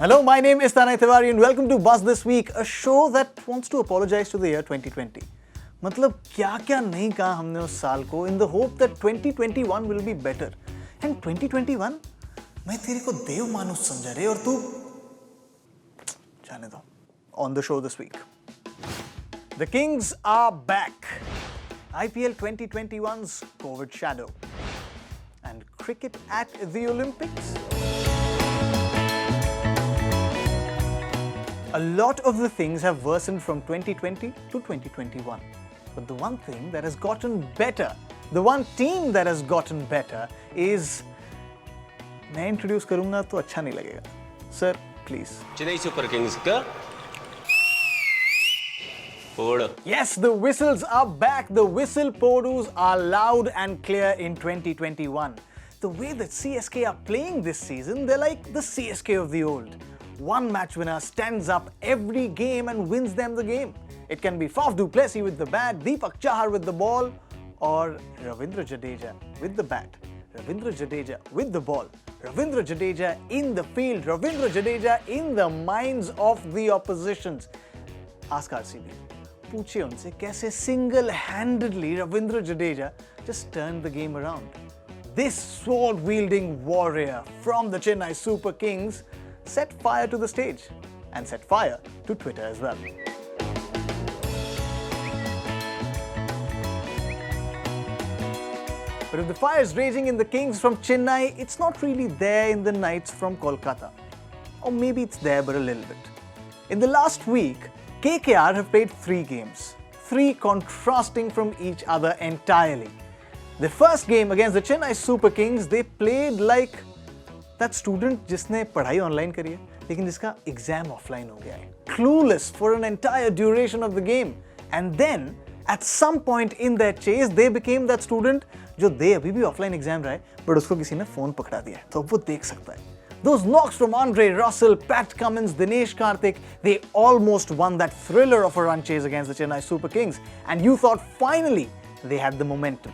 Hello, my name is Tanay Tiwari and welcome to Buzz This Week, a show that wants to apologize to the year 2020. मतलब क्या-क्या नहीं कहा हमने उस साल को in the hope that 2021 will be better. And 2021 मैं तेरे को देव मानुस समझा रे और तू जाने दो. On the show this week, the Kings are back. IPL 2021's COVID shadow and cricket at the Olympics. A lot of the things have worsened from 2020 to 2021. But the one thing that has gotten better, the one team that has gotten better is... मैं introduce करूंगा तो अच्छा नहीं लगेगा. Sir, please. Chennai super Kings का फोड़. Yes, the whistles are back. The whistle podus are loud and clear in 2021. The way that CSK are playing this season, they're like the CSK of the old. One match winner stands up every game and wins them the game. It can be Faf du Plessis with the bat, Deepak Chahar with the ball, or Ravindra Jadeja with the bat. Ravindra Jadeja with the ball. Ravindra Jadeja in the field. Ravindra Jadeja in the minds of the oppositions. Ask RCB. पूछिए उनसे कैसे single-handedly Ravindra Jadeja just turned the game around. This sword-wielding warrior from the Chennai Super Kings set fire to the stage and set fire to Twitter as well. But if the fire is raging in the Kings from Chennai, it's not really there in the Knights from Kolkata. Or maybe it's there but a little bit. In the last week, KKR have played 3 games, 3 contrasting from each other entirely. The first game against the Chennai Super Kings, they played like that student जिसने पढ़ाई online करी है लेकिन जिसका exam offline हो गया है. Clueless for an entire duration of the game. And then, at some point in their chase, they became that student जो दे अभी भी ऑफलाइन एग्जाम रहा है but उसको किसी ने फोन पकड़ा दिया है तो अब वो देख सकता है. Those knocks from Andre Russell, Pat Cummins, Dinesh Karthik, they almost won that thriller of a run chase against the Chennai Super Kings. And you thought finally they had the momentum.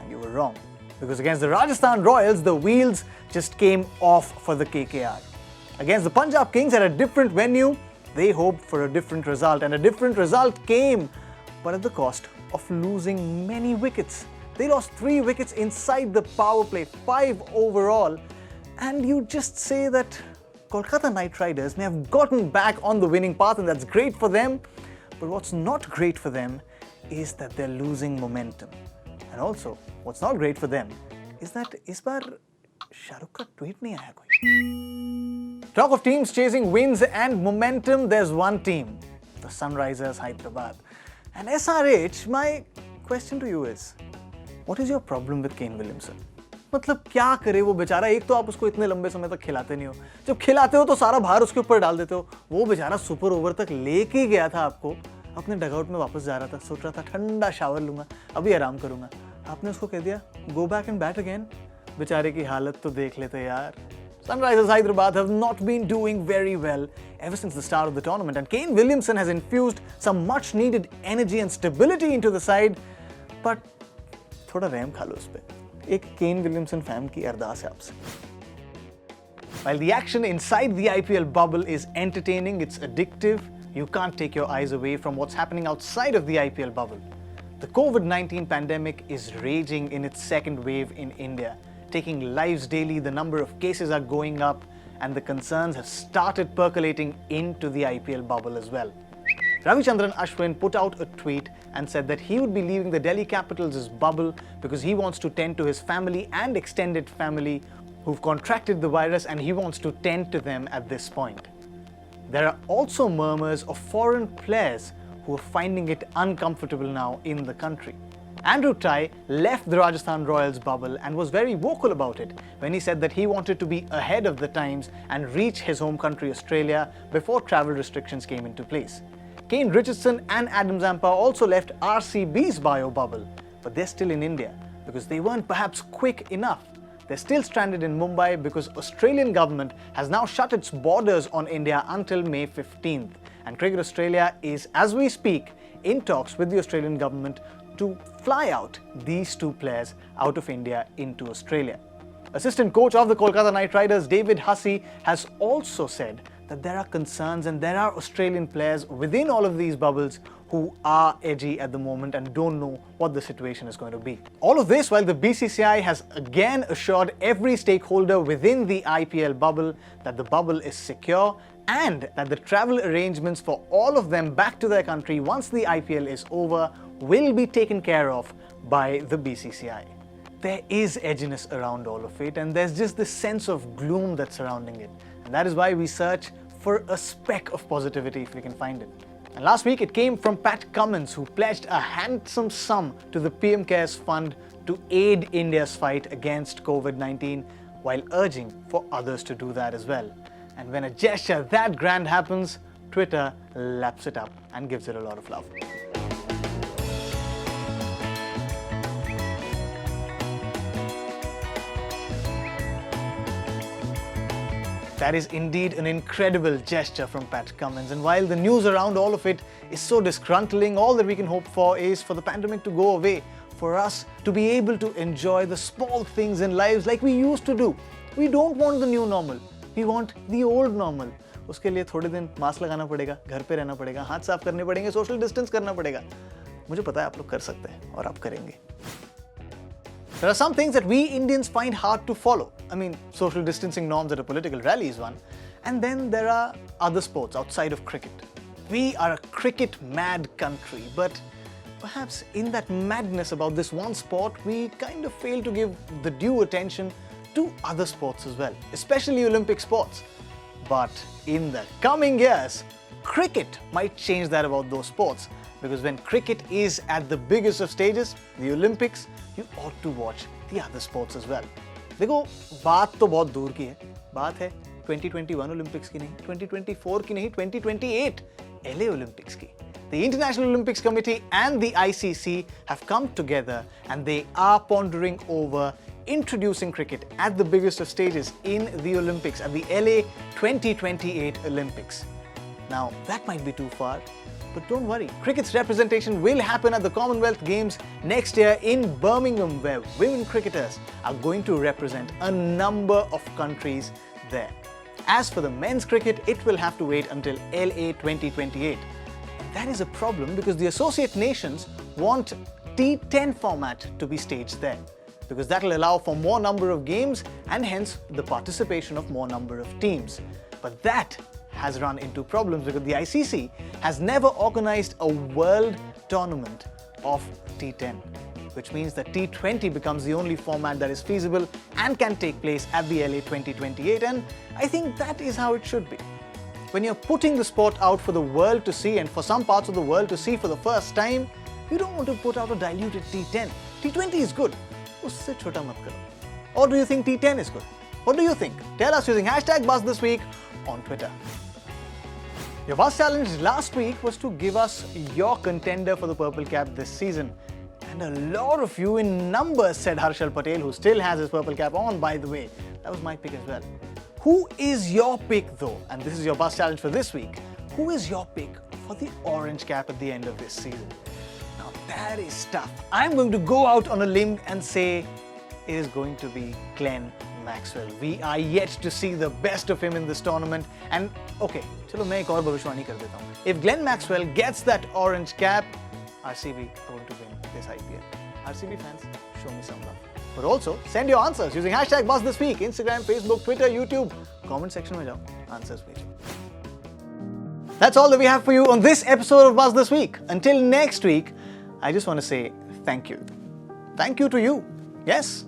And you were wrong. Because against the Rajasthan Royals, the wheels just came off for the KKR. Against the Punjab Kings at a different venue, they hoped for a different result. And a different result came, but at the cost of losing many wickets. They lost 3 wickets inside the power play, 5 overall. And you just say that Kolkata Knight Riders may have gotten back on the winning path and that's great for them. But what's not great for them is that they're losing momentum. And also, what's not great for them is that इस बार शाहरुख का tweet नहीं आया कोई. Talk of teams chasing wins and momentum, there's one team, the Sunrisers Hyderabad. And SRH, my question to you is, what is your problem with Kane Williamson? मतलब क्या करे वो बेचारा. एक तो आप उसको इतने लंबे समय तक खिलाते नहीं हो, जब खिलाते हो तो सारा भार उसके ऊपर डाल देते हो. वो बेचारा सुपर ओवर तक लेके गया था आपको, अपने डगआउट में वापस जा रहा था, सोच रहा था ठंडा शावर लूंगा, अभी आराम करूंगा. आपने उसको कह दिया go back and bat again. बेचारे की हालत तो देख लेते यार. Sunrisers Hyderabad have not been doing very well ever since the start of the tournament, and Kane Williamson has infused some much needed energy and stability into the side. But थोड़ा रहम खा लो उस पे. एक Kane Williamson fan की अरदास है आपसे. While the action inside the IPL bubble is entertaining, it's addictive, you can't take your eyes away from what's happening outside of the IPL bubble. The COVID-19 pandemic is raging in its second wave in India, taking lives daily. The number of cases are going up and the concerns have started percolating into the IPL bubble as well. Ravichandran Ashwin put out a tweet and said that he would be leaving the Delhi Capitals' bubble because he wants to tend to his family and extended family who've contracted the virus and he wants to tend to them at this point. There are also murmurs of foreign players who are finding it uncomfortable now in the country. Andrew Tye left the Rajasthan Royals bubble and was very vocal about it when he said that he wanted to be ahead of the times and reach his home country Australia before travel restrictions came into place. Kane Richardson and Adam Zampa also left RCB's bio bubble, but they're still in India because they weren't perhaps quick enough. They're still stranded in Mumbai because Australian government has now shut its borders on India until May 15th. And Cricket Australia is, as we speak, in talks with the Australian government to fly out these 2 players out of India into Australia. Assistant coach of the Kolkata Knight Riders, David Hussey, has also said that there are concerns and there are Australian players within all of these bubbles who are edgy at the moment and don't know what the situation is going to be. All of this while the BCCI has again assured every stakeholder within the IPL bubble that the bubble is secure and that the travel arrangements for all of them back to their country once the IPL is over will be taken care of by the BCCI. There is edginess around all of it and there's just this sense of gloom that's surrounding it. And that is why we search for a speck of positivity if we can find it. And last week it came from Pat Cummins, who pledged a handsome sum to the PM Cares Fund to aid India's fight against COVID-19 while urging for others to do that as well. And when a gesture that grand happens, Twitter laps it up and gives it a lot of love. That is indeed an incredible gesture from Pat Cummins, and while the news around all of it is so disgruntling, all that we can hope for is for the pandemic to go away, for us to be able to enjoy the small things in lives like we used to do. We don't want the new normal, we want the old normal. उसके लिए थोड़े दिन mask लगाना पड़ेगा, घर पे रहना पड़ेगा, हाथ साफ करने पड़ेंगे, सोशल डिस्टेंस करना पड़ेगा. मुझे पता है आप लोग कर सकते हैं और आप करेंगे. There are some things that we Indians find hard to follow. I mean, social distancing norms at a political rally is one. And then there are other sports outside of cricket. We are a cricket-mad country, but perhaps in that madness about this one sport, we kind of fail to give the due attention to other sports as well, especially Olympic sports. But in the coming years, cricket might change that about those sports. Because when cricket is at the biggest of stages, the Olympics, you ought to watch the other sports as well. देखो बात तो बहुत दूर की है, बात है 2021 Olympics की नहीं, 2024 की नहीं, 2028 LA Olympics की. The International Olympics Committee and the ICC have come together and they are pondering over introducing cricket at the biggest of stages in the Olympics, at the LA 2028 Olympics. Now, that might be too far. But don't worry, cricket's representation will happen at the Commonwealth Games next year in Birmingham, where women cricketers are going to represent a number of countries there. As for the men's cricket, it will have to wait until LA 2028. And that is a problem because the associate nations want T10 format to be staged there, because that will allow for more number of games and hence the participation of more number of teams. But that has run into problems because the ICC has never organized a world tournament of T10, which means that T20 becomes the only format that is feasible and can take place at the LA 2028, and I think that is how it should be. When you're putting the sport out for the world to see and for some parts of the world to see for the first time, you don't want to put out a diluted T10. T20 is good. Usse chota mat karo. Or do you think T10 is good? What do you think? Tell us using #BuzzThisWeek on Twitter. Your Buzz Challenge last week was to give us your contender for the Purple Cap this season. And a lot of you in numbers said Harshal Patel, who still has his Purple Cap on, by the way. That was my pick as well. Who is your pick though? And this is your Buzz Challenge for this week. Who is your pick for the orange cap at the end of this season? Now that is tough. I'm going to go out on a limb and say it is going to be Glenn Maxwell. We are yet to see the best of him in this tournament. And okay, chalo main ek aur bhavishwani kar deta hu. If Glenn Maxwell gets that orange cap, RCB are going to win this IPL. RCB fans, show me some love. But also, send your answers using #BuzzThisWeek, Instagram, Facebook, Twitter, YouTube. Comment section mein jao, answers bhejo. That's all that we have for you on this episode of Buzz This Week. Until next week, I just want to say thank you. Thank you to you. Yes.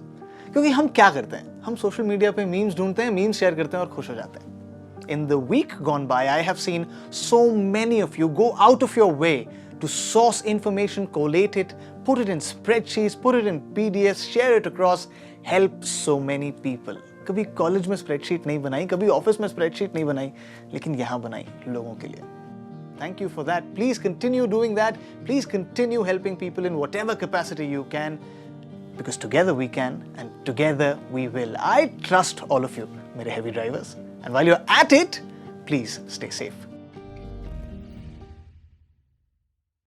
क्योंकि हम क्या करते हैं? हम social media पे memes ढूंढते हैं, memes share करते हैं और खुश हो जाते हैं. In the week gone by, I have seen so many of you go out of your way to source information, collate it, put it in spreadsheets, put it in PDFs, share it across, help so many people. कभी college में spreadsheet नहीं बनाई, कभी office में spreadsheet नहीं बनाई, लेकिन यहाँ बनाई लोगों के लिए. Thank you for that. Please continue doing that. Please continue helping people in whatever capacity you can. Because together we can and together we will. I trust all of you, mere heavy drivers. And while you're at it, please stay safe.